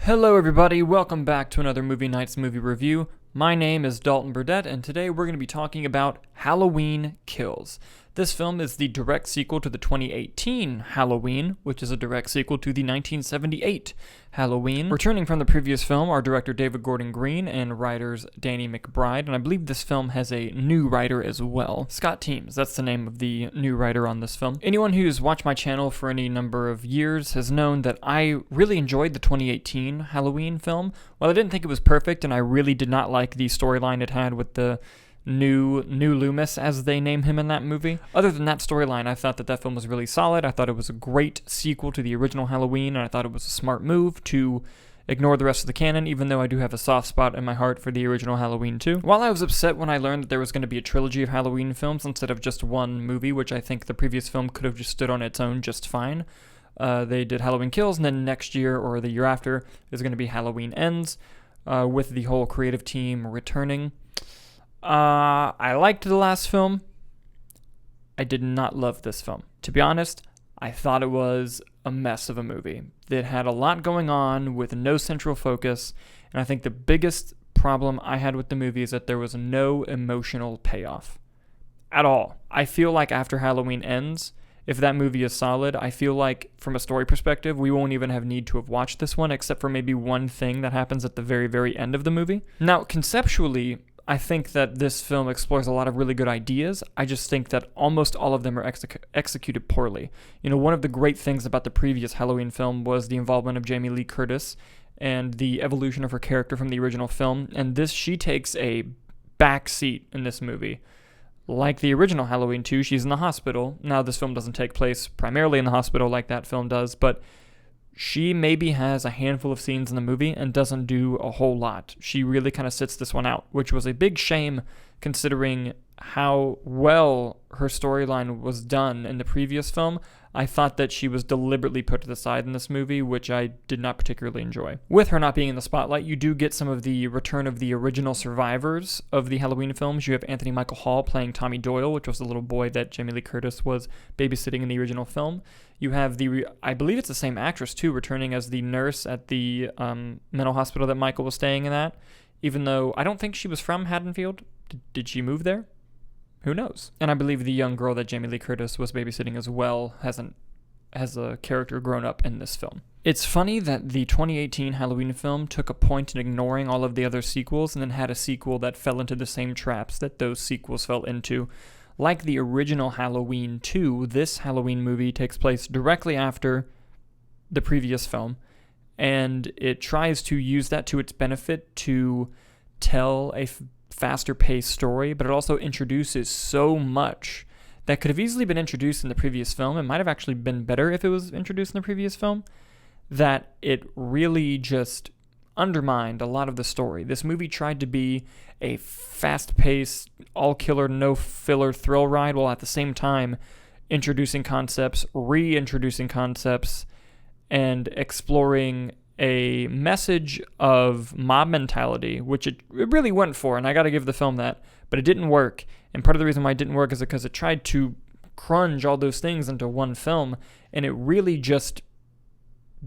Hello everybody, welcome back to another Movie Nights movie review. My name is Dalton Burdett, and today we're going to be talking about Halloween Kills. This film is the direct sequel to the 2018 Halloween, which is a direct sequel to the 1978 Halloween. Returning from the previous film are director David Gordon Green and writers Danny McBride, and I believe this film has a new writer as well. Scott Teems, that's the name of the new writer on this film. Anyone who's watched my channel for any number of years has known that I really enjoyed the 2018 Halloween film. While I didn't think it was perfect, and I really did not like the storyline it had with the new Loomis, as they name him in that movie. Other than that storyline, I thought that film was really solid. I thought it was a great sequel to the original Halloween, and I thought it was a smart move to ignore the rest of the canon, even though I do have a soft spot in my heart for the original Halloween too. While I was upset when I learned that there was going to be a trilogy of Halloween films instead of just one movie, which I think the previous film could have just stood on its own just fine. They did Halloween Kills, and then next year or the year after is going to be Halloween Ends, with the whole creative team returning. I liked the last film. I did not love this film. To be honest, I thought it was a mess of a movie. It had a lot going on with no central focus, and I think the biggest problem I had with the movie is that there was no emotional payoff at all. I feel like after Halloween Ends, if that movie is solid, I feel like from a story perspective, we won't even have need to have watched this one, except for maybe one thing that happens at the very, very end of the movie. Now, conceptually, I think that this film explores a lot of really good ideas. I just think that almost all of them are executed poorly. You know, one of the great things about the previous Halloween film was the involvement of Jamie Lee Curtis and the evolution of her character from the original film. And she takes a back seat in this movie. Like the original Halloween 2, she's in the hospital. Now, this film doesn't take place primarily in the hospital like that film does, but she maybe has a handful of scenes in the movie and doesn't do a whole lot. She really kind of sits this one out, which was a big shame considering how well her storyline was done in the previous film. I thought that she was deliberately put to the side in this movie, which I did not particularly enjoy. With her not being in the spotlight, you do get some of the return of the original survivors of the Halloween films. You have Anthony Michael Hall playing Tommy Doyle, which was the little boy that Jamie Lee Curtis was babysitting in the original film. You have I believe it's the same actress too, returning as the nurse at the mental hospital that Michael was staying in at, even though I don't think she was from Haddonfield. Did she move there? Who knows? And I believe the young girl that Jamie Lee Curtis was babysitting as well has a character grown up in this film. It's funny that the 2018 Halloween film took a point in ignoring all of the other sequels and then had a sequel that fell into the same traps that those sequels fell into. Like the original Halloween 2, this Halloween movie takes place directly after the previous film, and it tries to use that to its benefit to tell a faster paced story, but it also introduces so much that could have easily been introduced in the previous film. It might have actually been better if it was introduced in the previous film, that it really just undermined a lot of the story. This movie tried to be a fast-paced, all-killer, no-filler thrill ride, while at the same time introducing concepts, reintroducing concepts, and exploring a message of mob mentality, which it really went for, and I gotta give the film that, but it didn't work. And part of the reason why it didn't work is because it tried to crunch all those things into one film, and it really just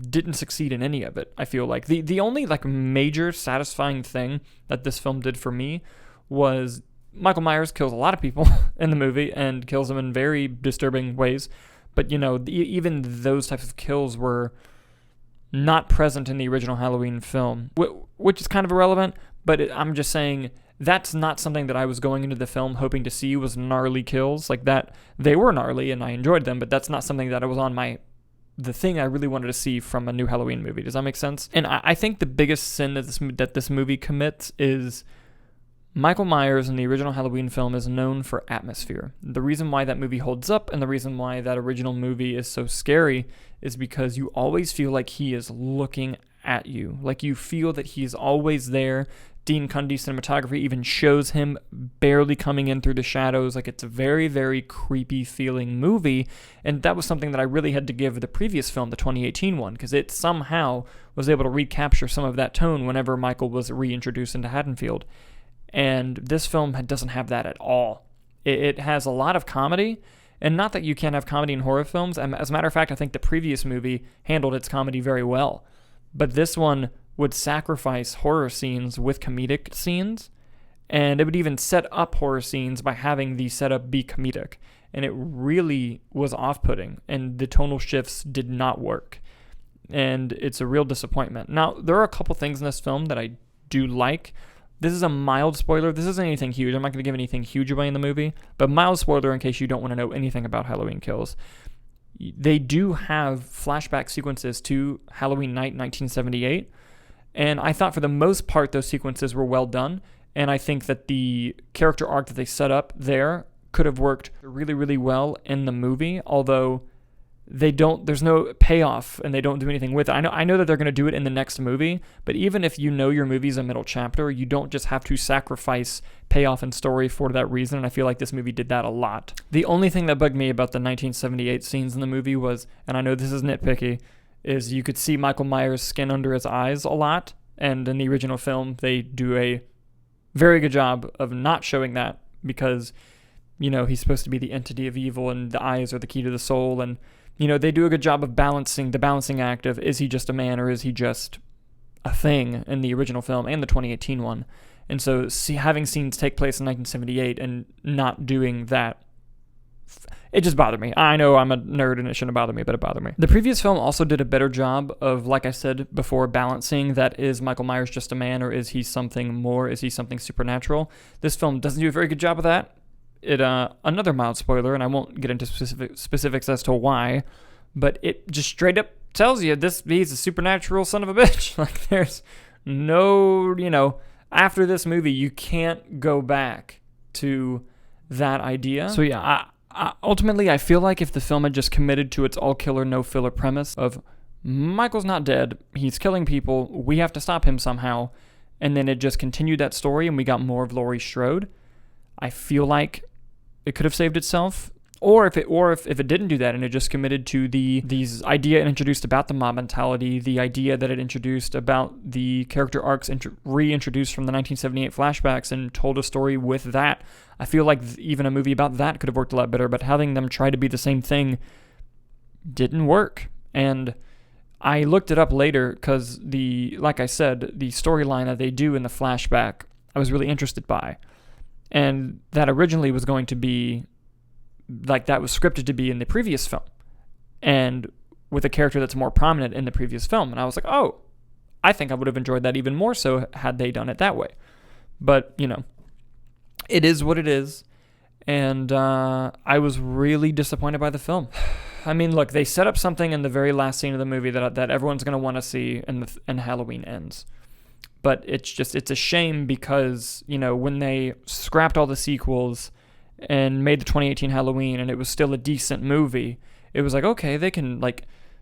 didn't succeed in any of it. I feel like the only major satisfying thing that this film did for me was Michael Myers kills a lot of people in the movie and kills them in very disturbing ways, but even those types of kills were not present in the original Halloween film, which is kind of irrelevant, but I'm just saying that's not something that I was going into the film hoping to see was gnarly kills like that. They were gnarly and I enjoyed them, but that's not something that was on the thing I really wanted to see from a new Halloween movie. Does that make sense? And I think the biggest sin that this movie commits is Michael Myers in the original Halloween film is known for atmosphere. The reason why that movie holds up and the reason why that original movie is so scary is because you always feel like he is looking at you. Like you feel that he's always there. Dean Cundy's cinematography even shows him barely coming in through the shadows. Like it's a very, very creepy feeling movie. And that was something that I really had to give the previous film, the 2018 one, because it somehow was able to recapture some of that tone whenever Michael was reintroduced into Haddonfield. And this film doesn't have that at all. It has a lot of comedy, and not that you can't have comedy in horror films. As a matter of fact, I think the previous movie handled its comedy very well. But this one would sacrifice horror scenes with comedic scenes, and it would even set up horror scenes by having the setup be comedic. And it really was off-putting, and the tonal shifts did not work. And it's a real disappointment. Now, there are a couple things in this film that I do like. This is a mild spoiler. This isn't anything huge. I'm not going to give anything huge away in the movie, but mild spoiler in case you don't want to know anything about Halloween Kills. They do have flashback sequences to Halloween night 1978, and I thought for the most part those sequences were well done, and I think that the character arc that they set up there could have worked really, really well in the movie, although there's no payoff and they don't do anything with it. I know that they're going to do it in the next movie, but even if you know your movie's a middle chapter, you don't just have to sacrifice payoff and story for that reason, and I feel like this movie did that a lot. The only thing that bugged me about the 1978 scenes in the movie was, and I know this is nitpicky, is you could see Michael Myers' skin under his eyes a lot, and in the original film, they do a very good job of not showing that because, he's supposed to be the entity of evil and the eyes are the key to the soul, and they do a good job of balancing the balancing act of, is he just a man or is he just a thing in the original film and the 2018 one. And so having scenes take place in 1978 and not doing that, it just bothered me. I know I'm a nerd and it shouldn't bother me, but it bothered me. The previous film also did a better job of, like I said before, balancing that is Michael Myers just a man or is he something more? Is he something supernatural? This film doesn't do a very good job of that. Another mild spoiler, and I won't get into specifics as to why, but it just straight up tells you he's a supernatural son of a bitch. Like, there's no, after this movie, you can't go back to that idea. So yeah, ultimately, I feel like if the film had just committed to its all-killer, no-filler premise of Michael's not dead, he's killing people, we have to stop him somehow, and then it just continued that story and we got more of Laurie Strode, I feel like it could have saved itself. Or if it didn't do that and it just committed to these idea it introduced about the mob mentality, the idea that it introduced about the character arcs reintroduced from the 1978 flashbacks and told a story with that, I feel like even a movie about that could have worked a lot better, but having them try to be the same thing didn't work. And I looked it up later because like I said, the storyline that they do in the flashback, I was really interested by. And that originally was going to be, like that was scripted to be in the previous film. And with a character that's more prominent in the previous film. And I was like, oh, I think I would have enjoyed that even more so had they done it that way. But, it is what it is. And I was really disappointed by the film. I mean, look, they set up something in the very last scene of the movie that everyone's going to want to see and Halloween Ends. But it's a shame because, when they scrapped all the sequels and made the 2018 Halloween and it was still a decent movie, it was like, okay, they can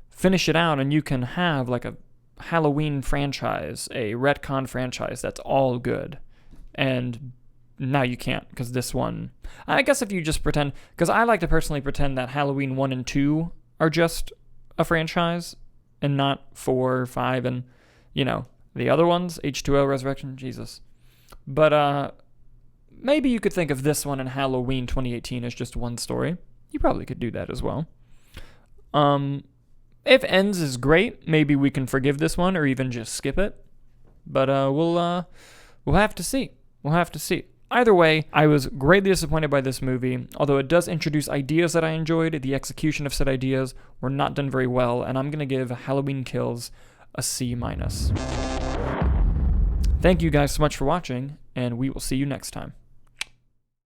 finish it out and you can have a Halloween franchise, a retcon franchise that's all good. And now you can't because this one, I guess if you just pretend, because I like to personally pretend that Halloween 1 and 2 are just a franchise and not 4, 5, and, the other ones, H2O, Resurrection, Jesus. But maybe you could think of this one and Halloween 2018 as just one story. You probably could do that as well. If Ends is great, maybe we can forgive this one or even just skip it. But we'll have to see. We'll have to see. Either way, I was greatly disappointed by this movie. Although it does introduce ideas that I enjoyed, the execution of said ideas were not done very well, and I'm going to give Halloween Kills a C-. Thank you guys so much for watching, and we will see you next time.